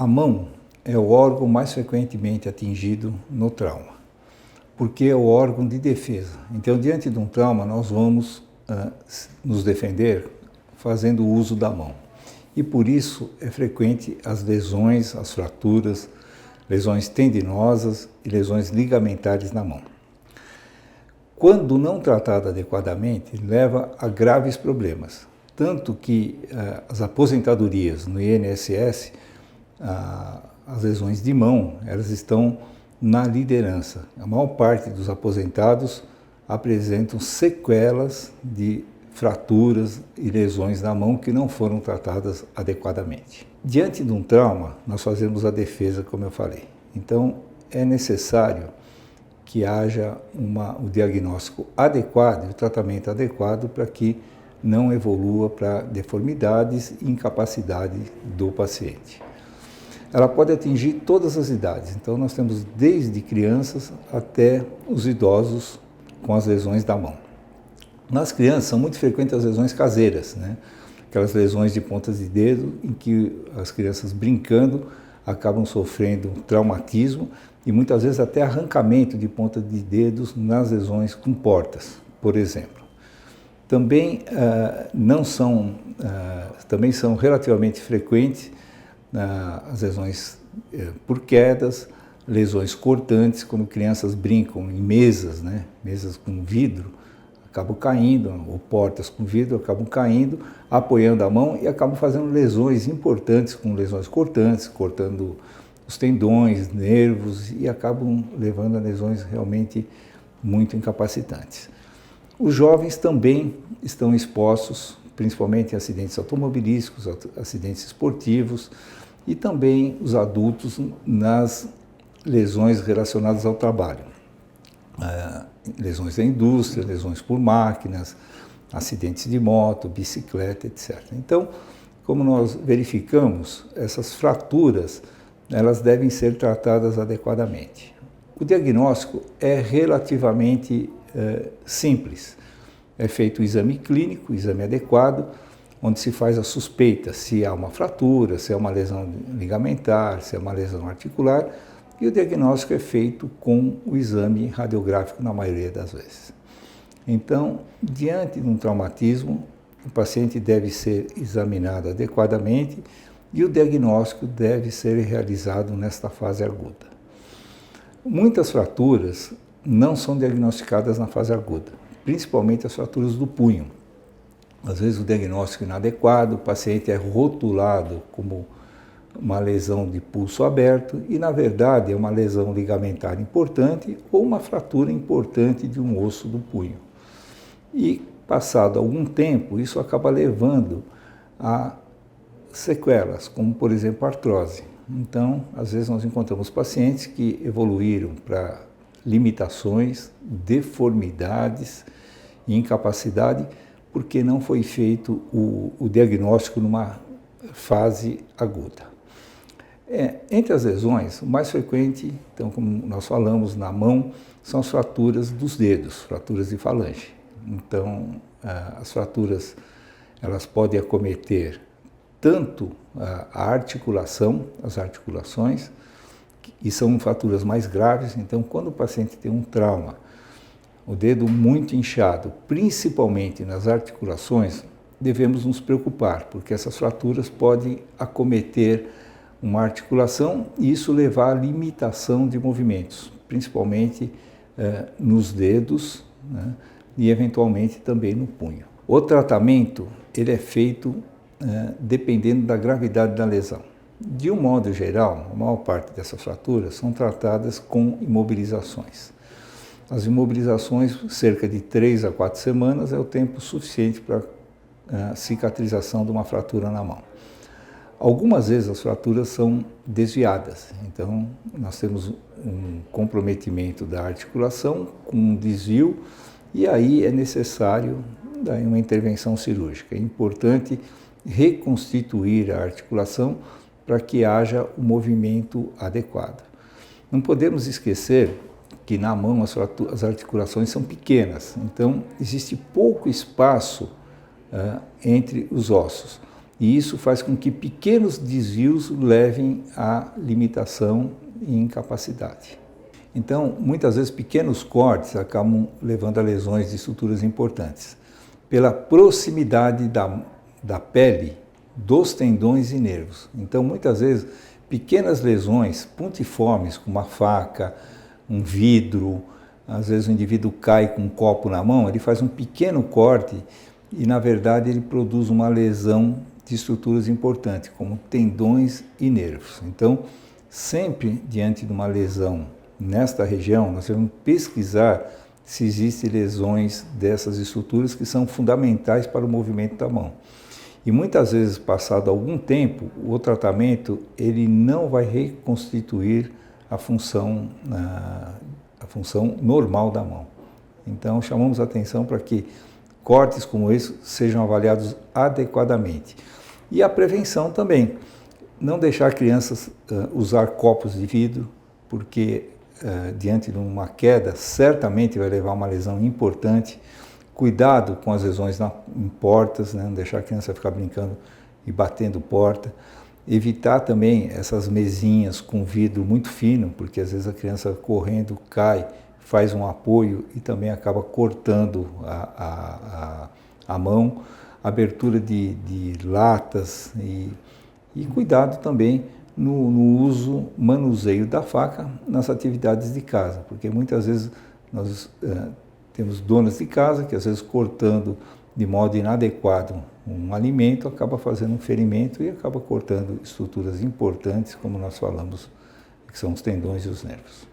A mão é o órgão mais frequentemente atingido no trauma, porque é o órgão de defesa. Então, diante de um trauma, nós vamos nos defender fazendo uso da mão. E por isso é frequente as lesões, as fraturas, lesões tendinosas e lesões ligamentares na mão. Quando não tratada adequadamente, leva a graves problemas. Tanto que as aposentadorias no INSS, as lesões de mão, elas estão na liderança. A maior parte dos aposentados apresentam sequelas de fraturas e lesões na mão que não foram tratadas adequadamente. Diante de um trauma, nós fazemos a defesa, como eu falei. Então, é necessário que haja o diagnóstico adequado e o tratamento adequado para que não evolua para deformidades e incapacidade do paciente. Ela pode atingir todas as idades, então nós temos desde crianças até os idosos com as lesões da mão. Nas crianças são muito frequentes as lesões caseiras, né? Aquelas lesões de pontas de dedo em que as crianças brincando acabam sofrendo traumatismo e muitas vezes até arrancamento de pontas de dedos nas lesões com portas, por exemplo. Também também são relativamente frequentes as lesões por quedas, lesões cortantes, quando crianças brincam em mesas, né? Mesas com vidro, acabam caindo, ou portas com vidro acabam caindo, apoiando a mão e acabam fazendo lesões importantes, com lesões cortantes, cortando os tendões, nervos e acabam levando a lesões realmente muito incapacitantes. Os jovens também estão expostos, principalmente em acidentes automobilísticos, acidentes esportivos e também os adultos nas lesões relacionadas ao trabalho. Lesões da indústria, lesões por máquinas, acidentes de moto, bicicleta, etc. Então, como nós verificamos, essas fraturas, elas devem ser tratadas adequadamente. O diagnóstico é relativamente simples. É feito o exame clínico, o exame adequado, onde se faz a suspeita se há uma fratura, se é uma lesão ligamentar, se é uma lesão articular, e o diagnóstico é feito com o exame radiográfico na maioria das vezes. Então, diante de um traumatismo, o paciente deve ser examinado adequadamente e o diagnóstico deve ser realizado nesta fase aguda. Muitas fraturas não são diagnosticadas na fase aguda, principalmente as fraturas do punho. Às vezes o diagnóstico é inadequado, o paciente é rotulado como uma lesão de pulso aberto e, na verdade, é uma lesão ligamentar importante ou uma fratura importante de um osso do punho. E, passado algum tempo, isso acaba levando a sequelas, como, por exemplo, artrose. Então, às vezes nós encontramos pacientes que evoluíram para limitações, deformidades e incapacidade porque não foi feito o diagnóstico numa fase aguda. Entre as lesões, o mais frequente, então, como nós falamos, na mão, são as fraturas dos dedos, fraturas de falange. Então, as fraturas, elas podem acometer tanto a articulação, as articulações, e são fraturas mais graves. Então, quando o paciente tem um trauma, o dedo muito inchado, principalmente nas articulações, devemos nos preocupar, porque essas fraturas podem acometer uma articulação e isso levar à limitação de movimentos, principalmente nos dedos, né, e eventualmente também no punho. O tratamento ele é feito dependendo da gravidade da lesão. De um modo geral, a maior parte dessas fraturas são tratadas com imobilizações. As imobilizações, cerca de 3 a 4 semanas, é o tempo suficiente para a cicatrização de uma fratura na mão. Algumas vezes as fraturas são desviadas, então nós temos um comprometimento da articulação com um desvio e aí é necessário uma intervenção cirúrgica. É importante reconstituir a articulação para que haja o movimento adequado. Não podemos esquecer que na mão as articulações são pequenas, então existe pouco espaço entre os ossos. e isso faz com que pequenos desvios levem à limitação e incapacidade. Então, muitas vezes, pequenos cortes acabam levando a lesões de estruturas importantes, pela proximidade da pele dos tendões e nervos. Então, muitas vezes, pequenas lesões pontiformes, como uma faca, um vidro, às vezes o indivíduo cai com um copo na mão, ele faz um pequeno corte e, na verdade, ele produz uma lesão de estruturas importantes, como tendões e nervos. Então, sempre diante de uma lesão nesta região, nós devemos pesquisar se existem lesões dessas estruturas que são fundamentais para o movimento da mão. E muitas vezes, passado algum tempo, o tratamento ele não vai reconstituir a função normal da mão. Então, chamamos a atenção para que cortes como esse sejam avaliados adequadamente. E a prevenção também. Não deixar crianças usar copos de vidro, porque diante de uma queda certamente vai levar a uma lesão importante. Cuidado com as lesões em portas, né? Não deixar a criança ficar brincando e batendo porta. Evitar também essas mesinhas com vidro muito fino, porque às vezes a criança correndo cai, faz um apoio e também acaba cortando a mão. Abertura de latas e cuidado também no uso, manuseio da faca nas atividades de casa, porque muitas vezes nós temos donas de casa que às vezes cortando de modo inadequado um alimento acaba fazendo um ferimento e acaba cortando estruturas importantes, como nós falamos, que são os tendões e os nervos.